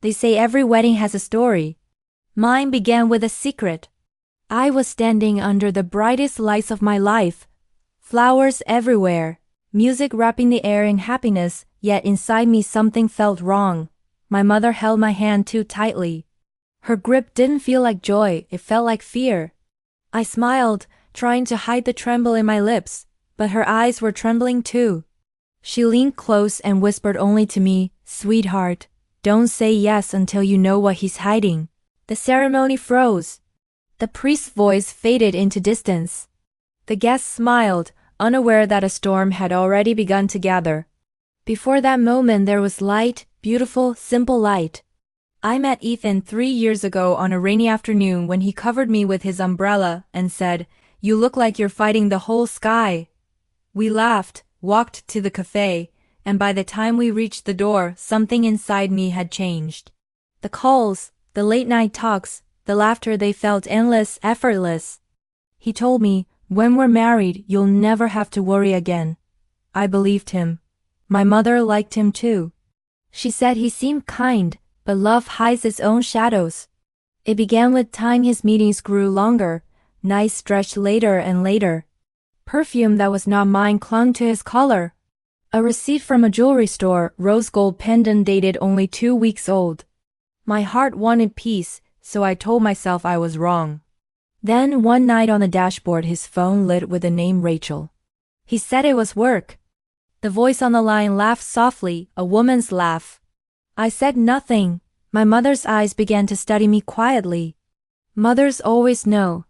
They say every wedding has a story. Mine began with a secret. I was standing under the brightest lights of my life. Flowers everywhere, music wrapping the air in happiness, yet inside me something felt wrong. My mother held my hand too tightly. Her grip didn't feel like joy, it felt like fear. I smiled, trying to hide the tremble in my lips, but her eyes were trembling too. She leaned close and whispered only to me, "Sweetheart, don't say yes until you know what he's hiding." The ceremony froze. The priest's voice faded into distance. The guests smiled, unaware that a storm had already begun to gather. Before that moment there was light, beautiful, simple light. I met Ethan 3 years ago on a rainy afternoon when he covered me with his umbrella and said, "You look like you're fighting the whole sky." We laughed, walked to the cafe, and by the time we reached the door, something inside me had changed. The calls, the late-night talks, the laughter, they felt endless, effortless. He told me, "When we're married, you'll never have to worry again." I believed him. My mother liked him too. She said he seemed kind, but love hides its own shadows. It began with time. His meetings grew longer, nights stretched later and later. Perfume that was not mine clung to his collar. A receipt from a jewelry store, rose gold pendant dated only 2 weeks old. My heart wanted peace, so I told myself I was wrong. Then one night on the dashboard his phone lit with the name Rachel. He said it was work. The voice on the line laughed softly, a woman's laugh. I said nothing. My mother's eyes began to study me quietly. Mothers always know.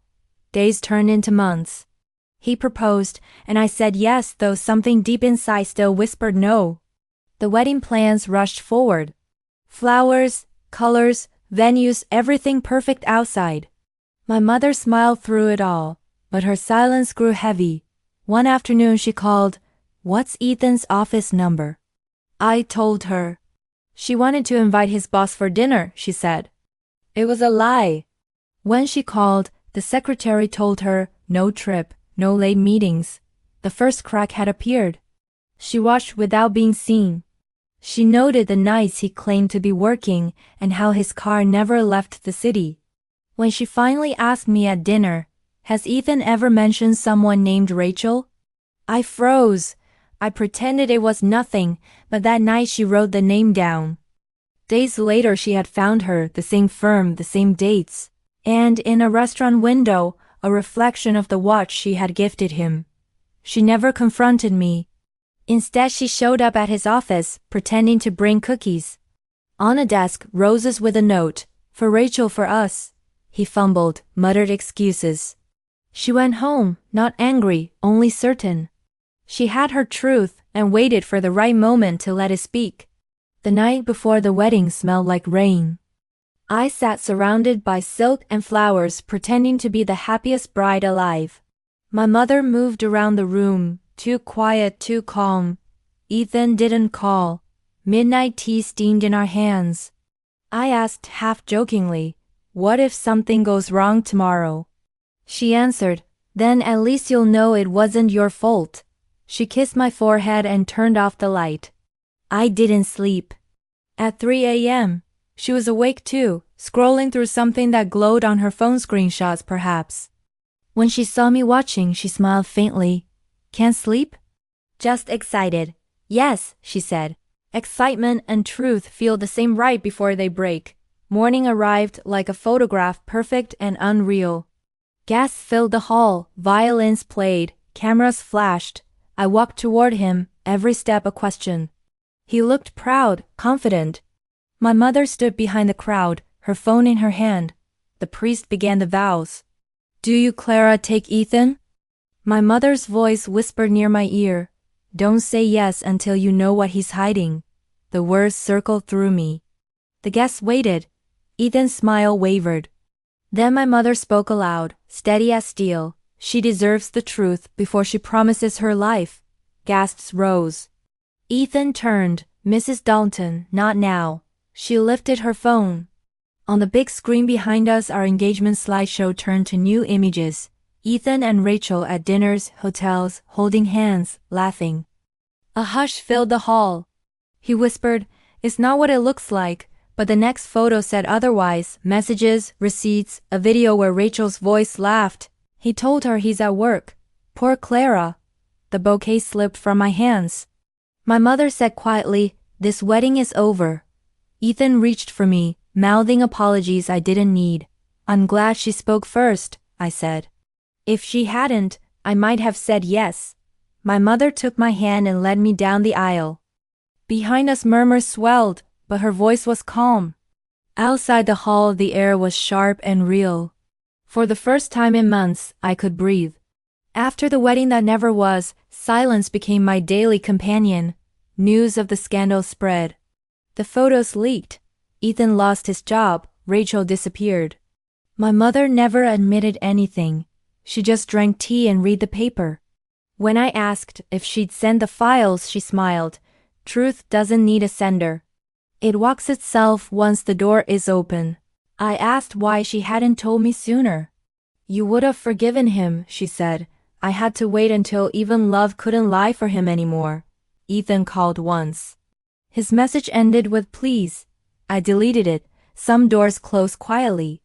Days turned into months. He proposed, and I said yes, though something deep inside still whispered no. The wedding plans rushed forward. Flowers, colors, venues, everything perfect outside. My mother smiled through it all, but her silence grew heavy. One afternoon she called, "What's Ethan's office number?" I told her. She wanted to invite his boss for dinner, she said. It was a lie. When she called, the secretary told her, no trip, no late meetings. The first crack had appeared. She watched without being seen. She noted the nights he claimed to be working and how his car never left the city. When she finally asked me at dinner, "Has Ethan ever mentioned someone named Rachel?" I froze. I pretended it was nothing, but that night she wrote the name down. Days later she had found her, the same firm, the same dates, and in a restaurant window, a reflection of the watch she had gifted him. She never confronted me. Instead she showed up at his office, pretending to bring cookies. On a desk, roses with a note, "For Rachel, for us." He fumbled, muttered excuses. She went home, not angry, only certain. She had her truth and waited for the right moment to let it speak. The night before the wedding smelled like rain. I sat surrounded by silk and flowers, pretending to be the happiest bride alive. My mother moved around the room, too quiet, too calm. Ethan didn't call. Midnight tea steamed in our hands. I asked half-jokingly, "What if something goes wrong tomorrow?" She answered, "Then at least you'll know it wasn't your fault." She kissed my forehead and turned off the light. I didn't sleep. At 3 a.m., she was awake too, scrolling through something that glowed on her phone, screenshots perhaps. When she saw me watching, she smiled faintly. "Can't sleep?" "Just excited." "Yes," she said. Excitement and truth feel the same right before they break. Morning arrived like a photograph, perfect and unreal. Guests filled the hall, violins played, cameras flashed. I walked toward him, every step a question. He looked proud, confident. My mother stood behind the crowd, her phone in her hand. The priest began the vows. "Do you, Clara, take Ethan?" My mother's voice whispered near my ear. "Don't say yes until you know what he's hiding." The words circled through me. The guests waited. Ethan's smile wavered. Then my mother spoke aloud, steady as steel. "She deserves the truth before she promises her life." Gasps rose. Ethan turned. "Mrs. Dalton, not now." She lifted her phone. On the big screen behind us, our engagement slideshow turned to new images. Ethan and Rachel at dinners, hotels, holding hands, laughing. A hush filled the hall. He whispered, "It's not what it looks like, But the next photo said otherwise. Messages, receipts, a video where Rachel's voice laughed. He told her he's at work. Poor Clara. The bouquet slipped from my hands. My mother said quietly, "This wedding is over." Ethan reached for me, mouthing apologies I didn't need. "I'm glad she spoke first," I said. "If she hadn't, I might have said yes." My mother took my hand and led me down the aisle. Behind us murmurs swelled, but her voice was calm. Outside the hall the air was sharp and real. For the first time in months, I could breathe. After the wedding that never was, silence became my daily companion. News of the scandal spread. The photos leaked. Ethan lost his job, Rachel disappeared. My mother never admitted anything. She just drank tea and read the paper. When I asked if she'd send the files, she smiled. Truth doesn't need a sender. It walks itself once the door is open. I asked why she hadn't told me sooner. "You would have forgiven him," she said. "I had to wait until even love couldn't lie for him anymore." Ethan called once. His message ended with "please." I deleted it. Some doors closed quietly.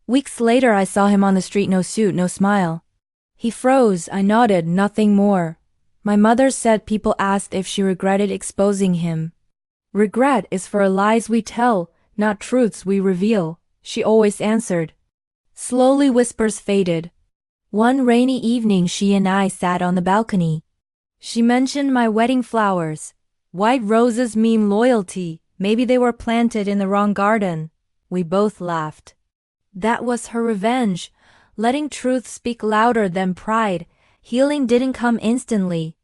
Weeks later I saw him on the street, no suit, no smile. He froze. I nodded, nothing more. My mother said people asked if she regretted exposing him. "Regret is for lies we tell, not truths we reveal," she always answered. Slowly whispers faded. One rainy evening she and I sat on the balcony. She mentioned my wedding flowers. White roses mean loyalty. Maybe they were planted in the wrong garden. We both laughed. That was her revenge, letting truth speak louder than pride. Healing didn't come instantly.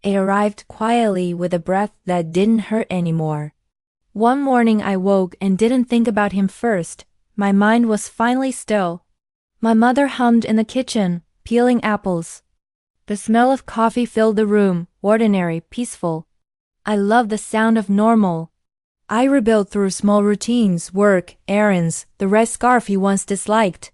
It arrived quietly with a breath that didn't hurt anymore. One morning I woke and didn't think about him first. My mind was finally still. My mother hummed in the kitchen, peeling apples. The smell of coffee filled the room, ordinary, peaceful. I loved the sound of normal. I rebuilt through small routines, work, errands, the red scarf he once disliked.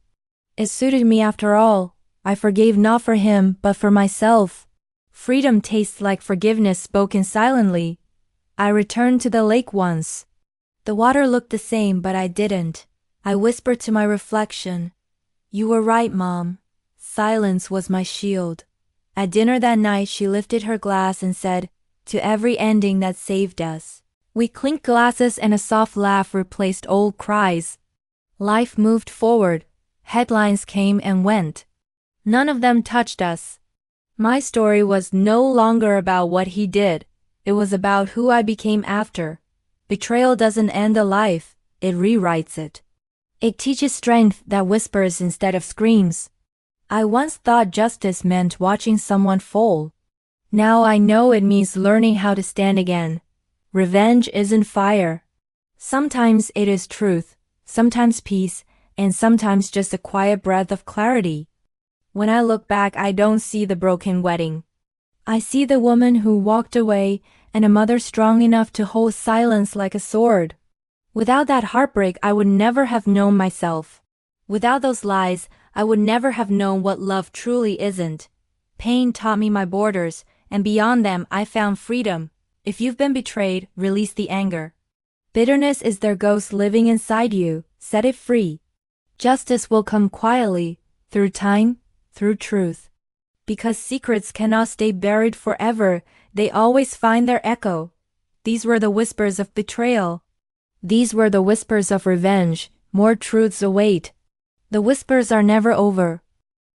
It suited me after all. I forgave not for him, but for myself. Freedom tastes like forgiveness spoken silently. I returned to the lake once. The water looked the same, but I didn't. I whispered to my reflection, "You were right, Mom." Silence was my shield. At dinner that night she lifted her glass and said, "To every ending that saved us." We clinked glasses and a soft laugh replaced old cries. Life moved forward. Headlines came and went. None of them touched us. My story was no longer about what he did. It was about who I became after. Betrayal doesn't end a life, it rewrites it. It teaches strength that whispers instead of screams. I once thought justice meant watching someone fall. Now I know it means learning how to stand again. Revenge isn't fire. Sometimes it is truth, sometimes peace, and sometimes just a quiet breath of clarity. When I look back, I don't see the broken wedding. I see the woman who walked away and a mother strong enough to hold silence like a sword. Without that heartbreak, I would never have known myself. Without those lies, I would never have known what love truly isn't. Pain taught me my borders, and beyond them I found freedom. If you've been betrayed, release the anger. Bitterness is their ghost living inside you. Set it free. Justice will come quietly, through time, through truth. Because secrets cannot stay buried forever, they always find their echo. These were the whispers of betrayal. These were the whispers of revenge. More truths await. The whispers are never over.